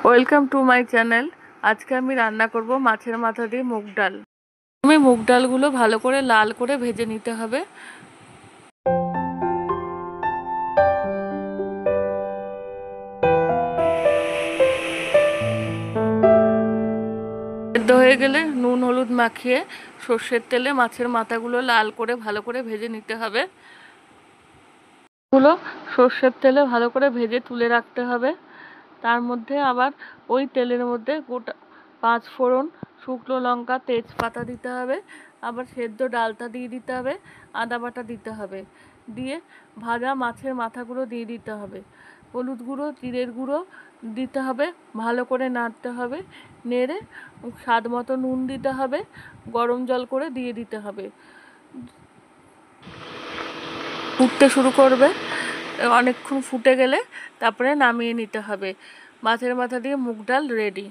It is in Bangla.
Welcome to my channel. আজকে আমি রান্না করব মাছের মাথা দিয়ে মুগ ডাল। আমি মুগ ডালগুলো ভালো করে লাল করে ভেজে নিতে হবে। সেদ্ধ হয়ে গেলে নুন হলুদ মাখিয়ে সর্ষের তেলে মাছের মাথাগুলো লাল করে ভালো করে ভেজে নিতে হবে। গুলো সর্ষের তেলে ভালো করে ভেজে তুলে রাখতে হবে। তার মধ্যে আবার ওই তেলের মধ্যে গোটা 5 ফোড়ন, শুকনো লঙ্কা, তেজপাতা দিতে হবে। আবার সেদ্ধ ডালটা দিয়ে দিতে হবে, আদা বাটা দিতে হবে, দিয়ে ভাজা মাছের মাথাগুলো দিয়ে দিতে হবে, হলুদ গুঁড়ো জিরের গুঁড়ো দিতে হবে, ভালো করে নাড়তে হবে। নেড়ে স্বাদ মতো নুন দিতে হবে, গরম জল করে দিয়ে দিতে হবে। ফুটতে শুরু করবে, অনেকক্ষণ ফুটে গেলে তারপরে নামিয়ে নিতে হবে। মাছের মাথা দিয়ে মুগ ডাল রেডি।